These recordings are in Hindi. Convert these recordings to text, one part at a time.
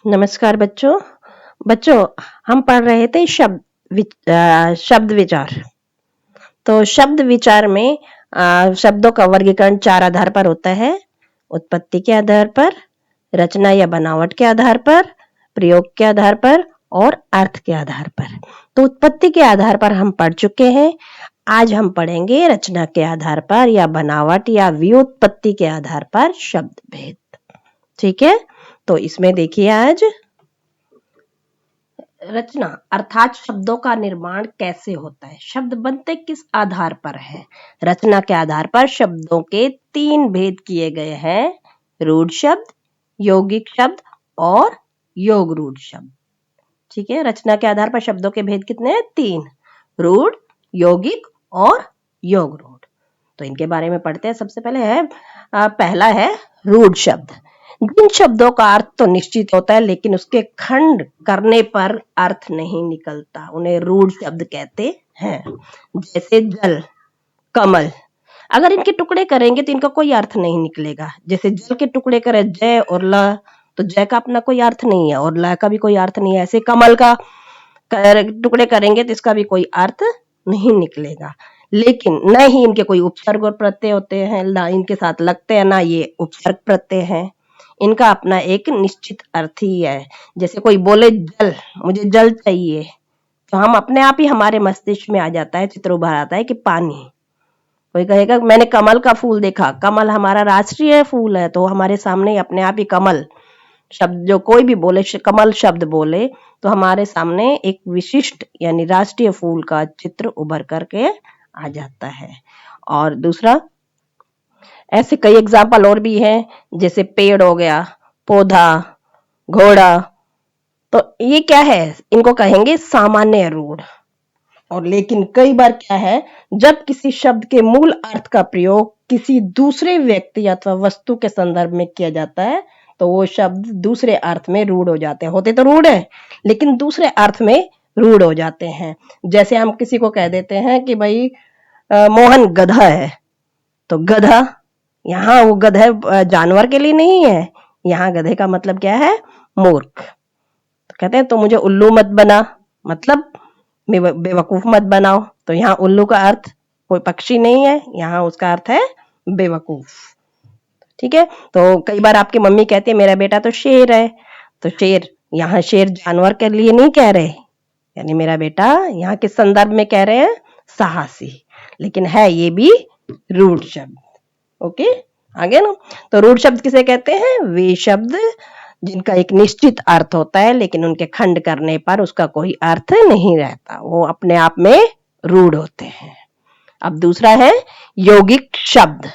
नमस्कार बच्चों। बच्चों, हम पढ़ रहे थे शब्द विचार। तो शब्द विचार में शब्दों का वर्गीकरण 4 आधार पर होता है। उत्पत्ति के आधार पर, रचना या बनावट के आधार पर, प्रयोग के आधार पर और अर्थ के आधार पर। तो उत्पत्ति के आधार पर हम पढ़ चुके हैं। आज हम पढ़ेंगे रचना के आधार पर या बनावट या व्युत्पत्ति के आधार पर शब्द भेद। ठीक है, तो इसमें देखिए आज रचना अर्थात शब्दों का निर्माण कैसे होता है, शब्द बनते किस आधार पर है। रचना के आधार पर शब्दों के 3 भेद किए गए हैं, रूढ़ शब्द, यौगिक शब्द और योग रूढ़ शब्द। ठीक है, रचना के आधार पर शब्दों के भेद कितने हैं? 3, रूढ़, यौगिक और योग रूढ़। तो इनके बारे में पढ़ते हैं। सबसे पहले है पहला है रूढ़ शब्द। जिन शब्दों का अर्थ तो निश्चित होता है लेकिन उसके खंड करने पर अर्थ नहीं निकलता, उन्हें रूढ़ शब्द कहते हैं। जैसे जल, कमल, अगर इनके टुकड़े करेंगे तो इनका कोई अर्थ नहीं निकलेगा। जैसे जल के टुकड़े करें जय और ल, तो जय का अपना कोई अर्थ नहीं है और ल का भी कोई अर्थ नहीं है। ऐसे कमल का टुकड़े करेंगे तो इसका भी कोई अर्थ नहीं निकलेगा। लेकिन न ही इनके कोई उपसर्ग और प्रत्यय होते हैं, ना इनके साथ लगते हैं, ना ये उपसर्ग प्रत्यय हैं। इनका अपना एक निश्चित अर्थ ही है। जैसे कोई बोले जल, मुझे जल चाहिए, तो हम अपने आप ही हमारे मस्तिष्क में आ जाता है, चित्र उभर आता है कि पानी। कोई कहेगा मैंने कमल का फूल देखा, कमल हमारा राष्ट्रीय फूल है, तो हमारे सामने अपने आप ही कमल शब्द, जो कोई भी बोले कमल शब्द बोले तो हमारे सामने एक विशिष्ट यानी राष्ट्रीय फूल का चित्र उभर करके आ जाता है। और दूसरा, ऐसे कई एग्जाम्पल और भी हैं, जैसे पेड़ हो गया, पौधा, घोड़ा। तो ये क्या है, इनको कहेंगे सामान्य रूढ़। और लेकिन कई बार क्या है, जब किसी शब्द के मूल अर्थ का प्रयोग किसी दूसरे व्यक्ति अथवा वस्तु के संदर्भ में किया जाता है तो वो शब्द दूसरे अर्थ में रूढ़ हो जाते हैं। होते तो रूढ़ है लेकिन दूसरे अर्थ में रूढ़ हो जाते हैं। जैसे हम किसी को कह देते हैं कि भाई मोहन गधा है, तो गधा, यहाँ वो गधा जानवर के लिए नहीं है, यहाँ गधे का मतलब क्या है? मूर्ख। तो कहते हैं तो मुझे उल्लू मत बना, मतलब बेवकूफ मत बनाओ। तो यहाँ उल्लू का अर्थ कोई पक्षी नहीं है, यहाँ उसका अर्थ है बेवकूफ। ठीक है, तो कई बार आपकी मम्मी कहती है मेरा बेटा तो शेर है, तो शेर, यहाँ शेर जानवर के लिए नहीं कह रहे, यानी मेरा बेटा यहाँ किस संदर्भ में कह रहे हैं? साहसी। लेकिन है ये भी रूढ़ शब्द। ओके, आगे ना। तो रूढ़ शब्द किसे कहते हैं? वे शब्द जिनका एक निश्चित अर्थ होता है लेकिन उनके खंड करने पर उसका कोई अर्थ नहीं रहता, वो अपने आप में रूढ़ होते हैं। अब दूसरा है यौगिक शब्द।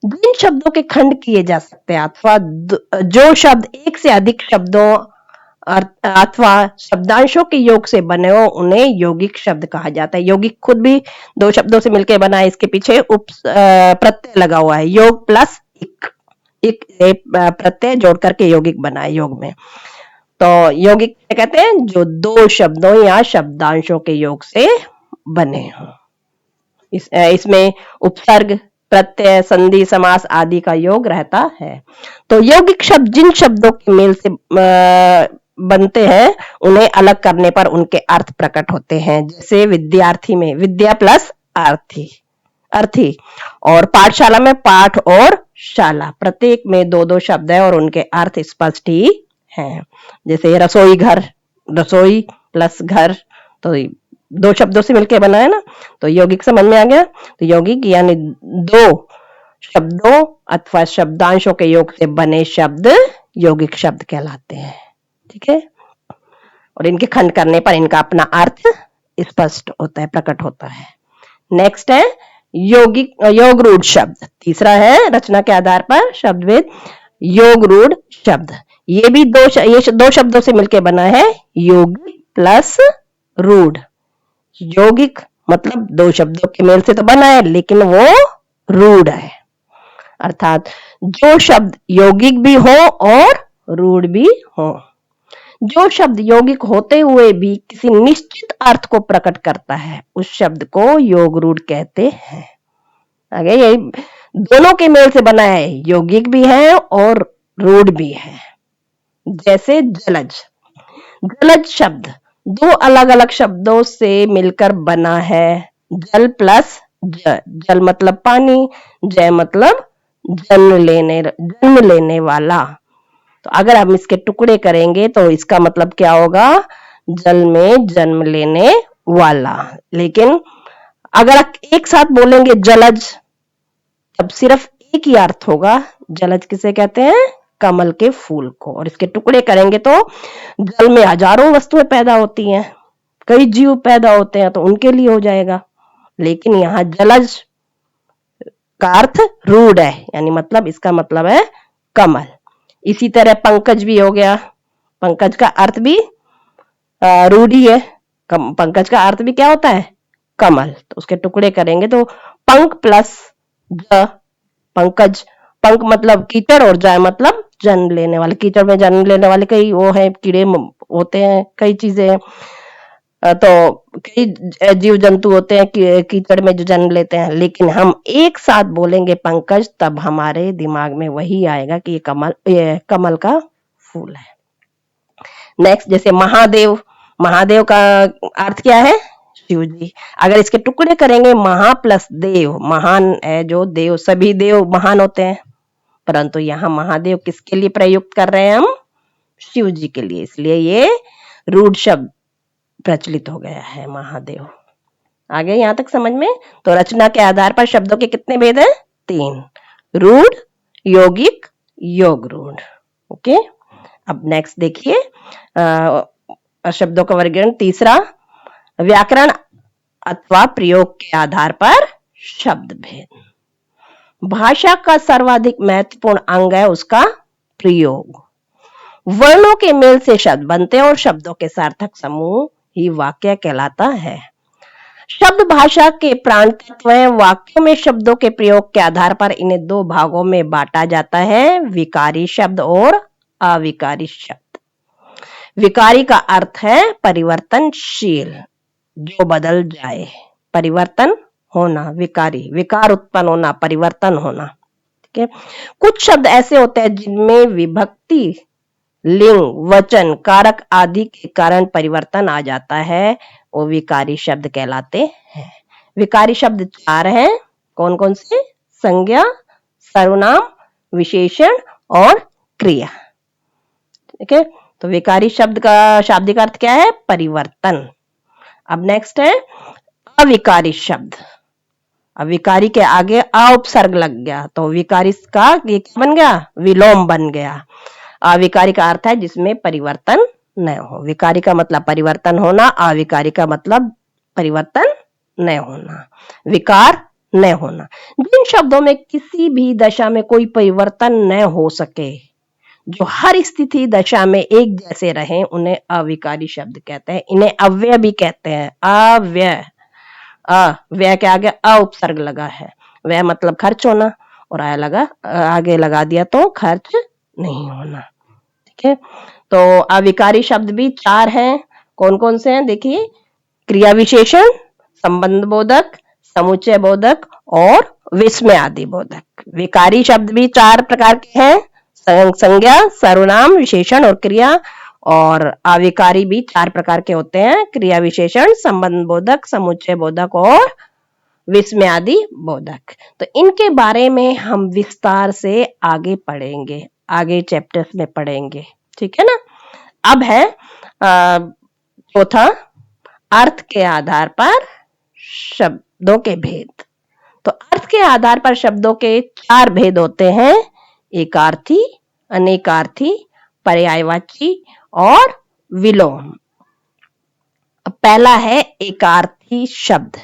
जिन शब्दों के खंड किए जा सकते हैं अथवा जो शब्द एक से अधिक शब्दों अथवा शब्दांशों के योग से बने हो उन्हें यौगिक शब्द कहा जाता है। यौगिक खुद भी 2 शब्दों से मिलकर बना है, इसके पीछे प्रत्यय लगा हुआ है, योग प्लस एक प्रत्यय जोड़ करके यौगिक बना है योग में। तो यौगिक कहते हैं जो 2 शब्दों या शब्दांशों के योग से बने हो। इसमें उपसर्ग, प्रत्यय, संधि, समास आदि का योग रहता है। तो यौगिक शब्द जिन शब्दों के मेल से बनते हैं उन्हें अलग करने पर उनके अर्थ प्रकट होते हैं। जैसे विद्यार्थी में विद्या प्लस अर्थी, और पाठशाला में पाठ और शाला, प्रत्येक में 2-2 शब्द है और उनके अर्थ स्पष्ट ही हैं। जैसे रसोई घर, रसोई प्लस घर, तो 2 शब्दों से मिलकर बना है ना, तो यौगिक समझ में आ गया। तो यौगिक यानी 2 शब्दों अथवा शब्दांशों के योग से बने शब्द यौगिक शब्द कहलाते हैं। ठीक है, और इनके खंड करने पर इनका अपना अर्थ स्पष्ट होता है, प्रकट होता है। नेक्स्ट है योग रूढ़ शब्द। तीसरा है रचना के आधार पर शब्द भेद, योग रूढ़ शब्द। ये भी 2 शब्दों से मिलकर बना है, योगिक प्लस रूढ़। यौगिक मतलब 2 शब्दों के मेल से तो बना है लेकिन वो रूढ़ है, अर्थात जो शब्द यौगिक भी हो और रूढ़ भी हो। जो शब्द यौगिक होते हुए भी किसी निश्चित अर्थ को प्रकट करता है उस शब्द को योग रूढ़ कहते हैं। आगे यही दोनों के मेल से बना है, यौगिक भी है और रूढ़ भी है। जैसे जलज। जलज शब्द दो अलग अलग शब्दों से मिलकर बना है। जल प्लस जल मतलब पानी, जय मतलब जन्म लेने वाला। तो अगर हम इसके टुकड़े करेंगे तो इसका मतलब क्या होगा? जल में जन्म लेने वाला। लेकिन अगर आप एक साथ बोलेंगे जलज, तब सिर्फ एक ही अर्थ होगा। जलज किसे कहते हैं? कमल के फूल को। और इसके टुकड़े करेंगे तो जल में हजारों वस्तुएं पैदा होती हैं, कई जीव पैदा होते हैं, तो उनके लिए हो जाएगा। लेकिन यहाँ जलज का अर्थ रूड है, यानी मतलब इसका मतलब है कमल। इसी तरह पंकज भी हो गया। पंकज का अर्थ भी रूड ही है। पंकज का अर्थ भी क्या होता है? कमल। तो उसके टुकड़े करेंगे तो पंक प्लस ज, पंकज। पंक मतलब कीचड़ और जय मतलब जन्म लेने वाले। कीचड़ में जन्म लेने वाले कई वो है, कीड़े होते हैं, कई चीजें। तो कई जीव जंतु होते हैं कीचड़ में जो जन्म लेते हैं। लेकिन हम एक साथ बोलेंगे पंकज, तब हमारे दिमाग में वही आएगा कि ये कमल का फूल है। नेक्स्ट जैसे महादेव। महादेव का अर्थ क्या है? शिव जी। अगर इसके टुकड़े करेंगे महा प्लस देव, महान है जो देव, सभी देव महान होते हैं, परंतु यहाँ महादेव किसके लिए प्रयुक्त कर रहे हैं हम? शिव जी के लिए। इसलिए ये रूढ़ शब्द प्रचलित हो गया है महादेव। आगे यहाँ तक समझ में? तो रचना के आधार पर शब्दों के कितने भेद हैं? 3। रूढ़, यौगिक, योग रूढ़। ओके। अब नेक्स्ट देखिए शब्दों का वर्गीकरण। तीसरा, व्याकरण अथवा प्रयोग के आधार पर शब्द भेद। भाषा का सर्वाधिक महत्वपूर्ण अंग है उसका प्रयोग। वर्णों के मेल से शब्द बनते हैं और शब्दों के सार्थक समूह ही वाक्य कहलाता है। शब्द भाषा के प्राण तत्व हैं। वाक्यों में शब्दों के प्रयोग के आधार पर इन्हें दो भागों में बांटा जाता है, विकारी शब्द और अविकारी शब्द। विकारी का अर्थ है परिवर्तनशील, जो बदल जाए। परिवर्तन होना, विकारी, विकार उत्पन्न होना, परिवर्तन होना। ठीक है। कुछ शब्द ऐसे होते हैं जिनमें विभक्ति, लिंग, वचन, कारक आदि के कारण परिवर्तन आ जाता है, वो विकारी शब्द कहलाते हैं। विकारी शब्द 4 हैं। कौन कौन से? संज्ञा, सर्वनाम, विशेषण और क्रिया। ठीक है। तो विकारी शब्द का शाब्दिक अर्थ क्या है? परिवर्तन। अब नेक्स्ट है अविकारी शब्द। अविकारी के आगे अ उपसर्ग लग गया तो विकारी का ये क्या बन गया? विलोम बन गया। अविकारी का अर्थ है जिसमें परिवर्तन न हो। विकारी का मतलब परिवर्तन होना, अविकारी का मतलब परिवर्तन न होना, विकार न होना। जिन शब्दों में किसी भी दशा में कोई परिवर्तन न हो सके, जो हर स्थिति दशा में एक जैसे रहे, उन्हें अविकारी शब्द कहते हैं। इन्हें अव्यय भी कहते हैं। अव्यय, व्यय के आगे अ उपसर्ग लगा है। व्यय मतलब खर्च होना, और आगे लगा दिया तो खर्च नहीं होना। ठीक है। तो अविकारी शब्द भी 4 हैं। कौन कौन से हैं? देखिए, क्रिया विशेषण, संबंध बोधक, समुच्चय बोधक और विस्मय आदि बोधक। विकारी शब्द भी 4 प्रकार के हैं, संज्ञा, सर्वनाम, विशेषण और क्रिया। और अविकारी भी 4 प्रकार के होते हैं, क्रिया विशेषण, संबंध बोधक, समुच्चय बोधक और विस्मय आदि बोधक। तो इनके बारे में हम विस्तार से आगे पढ़ेंगे, आगे चैप्टर्स में पढ़ेंगे। ठीक है ना। अब है चौथा, अर्थ के आधार पर शब्दों के भेद। तो अर्थ के आधार पर शब्दों के 4 भेद होते हैं, एकार्थी, अनेकार्थी, पर्यायवाची और विलोम। पहला है एकार्थी शब्द।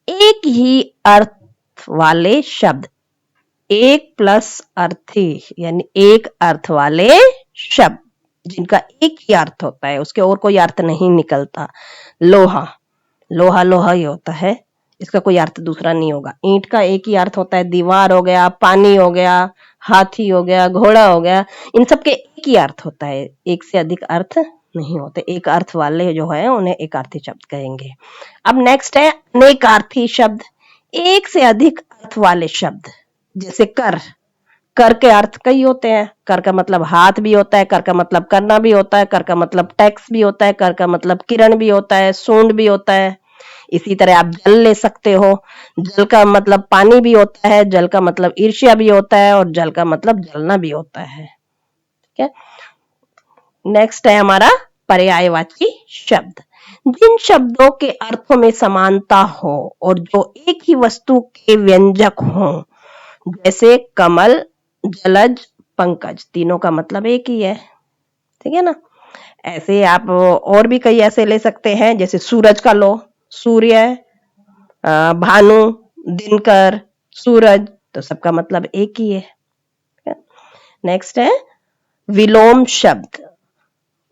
एक ही अर्थ वाले शब्द, एक प्लस अर्थी यानी एक अर्थ वाले शब्द जिनका एक ही अर्थ होता है, उसके और कोई अर्थ नहीं निकलता। लोहा, लोहा लोहा ही होता है, इसका कोई अर्थ दूसरा नहीं होगा। ईंट का एक ही अर्थ होता है, दीवार हो गया, पानी हो गया, हाथी हो गया, घोड़ा हो गया, इन सब के एक ही अर्थ होता है, एक से अधिक अर्थ नहीं होते। एक अर्थ वाले जो है उन्हें एकार्थी शब्द कहेंगे। अब नेक्स्ट है अनेकार्थी शब्द। एक से अधिक अर्थ वाले शब्द, जैसे कर, कर के अर्थ कई होते हैं। कर का मतलब हाथ भी होता है, कर का मतलब करना भी होता है, कर का मतलब टैक्स भी होता है, कर का मतलब किरण भी होता है, सूंड भी होता है। इसी तरह आप जल ले सकते हो। जल का मतलब पानी भी होता है, जल का मतलब ईर्ष्या भी होता है और जल का मतलब जलना भी होता है। ठीक है। नेक्स्ट है हमारा पर्यायवाची शब्द। जिन शब्दों के अर्थों में समानता हो और जो एक ही वस्तु के व्यंजक हो, जैसे कमल, जलज, पंकज, तीनों का मतलब एक ही है। ठीक है ना। ऐसे आप और भी कई ऐसे ले सकते हैं, जैसे सूरज का लो, सूर्य, भानु, दिनकर, सूरज, तो सबका मतलब एक ही है। नेक्स्ट है विलोम शब्द।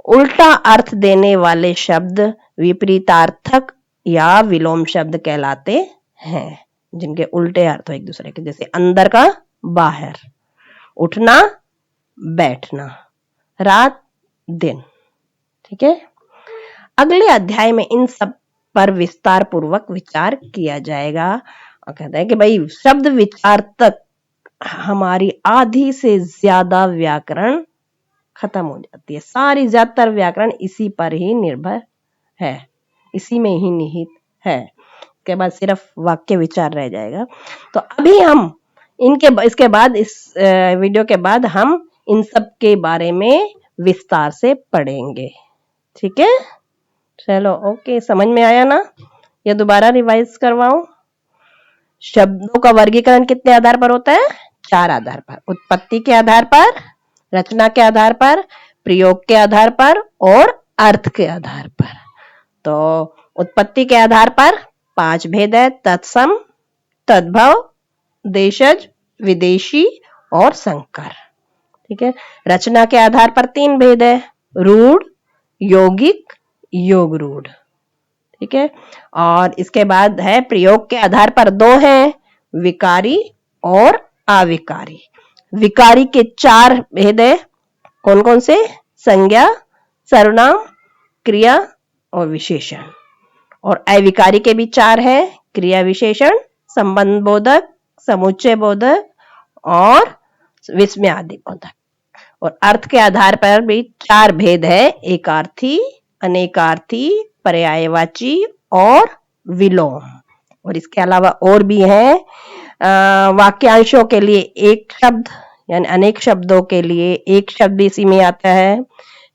उल्टा अर्थ देने वाले शब्द विपरीतार्थक या विलोम शब्द कहलाते हैं, जिनके उल्टे अर्थ हो एक दूसरे के। जैसे अंदर का बाहर, उठना बैठना, रात दिन। ठीक है। अगले अध्याय में इन सब पर विस्तार पूर्वक विचार किया जाएगा। और कहते हैं कि भाई शब्द विचार तक हमारी आधी से ज्यादा व्याकरण खत्म हो जाती है। सारी ज्यादातर व्याकरण इसी पर ही निर्भर है, इसी में ही निहित है। इसके बाद सिर्फ वाक्य विचार रह जाएगा। तो अभी हम इसके बाद इस वीडियो के बाद हम इन सब के बारे में विस्तार से पढ़ेंगे। ठीक है। चलो ओके, समझ में आया ना? या दोबारा रिवाइज करवाऊं? शब्दों का वर्गीकरण कितने आधार पर होता है? 4 आधार पर। उत्पत्ति के आधार पर, रचना के आधार पर, प्रयोग के आधार पर और अर्थ के आधार पर। तो उत्पत्ति के आधार पर 5 भेद है: तत्सम, तद्भव, देशज, विदेशी और संकर। ठीक है। रचना के आधार पर 3 भेद है: रूढ़, यौगिक, योग रूढ़। ठीक है। और इसके बाद है प्रयोग के आधार पर 2 हैं: विकारी और अविकारी। विकारी के 4 भेद है। कौन कौन से? संज्ञा, सर्वनाम, क्रिया और विशेषण। और अविकारी के भी 4 है: क्रिया विशेषण, संबंध बोधक, समुच्चय बोधक और विस्मयादि बोधक। और अर्थ के आधार पर भी 4 भेद है: एकार्थी, अनेकार्थी, पर्यायवाची और विलोम। और इसके अलावा और भी है वाक्यांशों के लिए एक शब्द, यानी अनेक शब्दों के लिए एक शब्द भी इसी में आता है।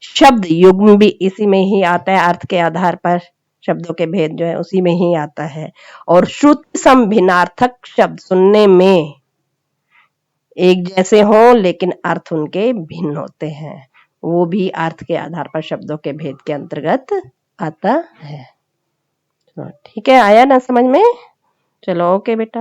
शब्द युग्म भी इसी में ही आता है। अर्थ के आधार पर शब्दों के भेद जो है उसी में ही आता है। और श्रुति सम भिन्नार्थक शब्द सुनने में एक जैसे हों लेकिन अर्थ उनके भिन्न होते हैं, वो भी अर्थ के आधार पर शब्दों के भेद के अंतर्गत आता है। ठीक है, आया ना समझ में? चलो ओके बेटा।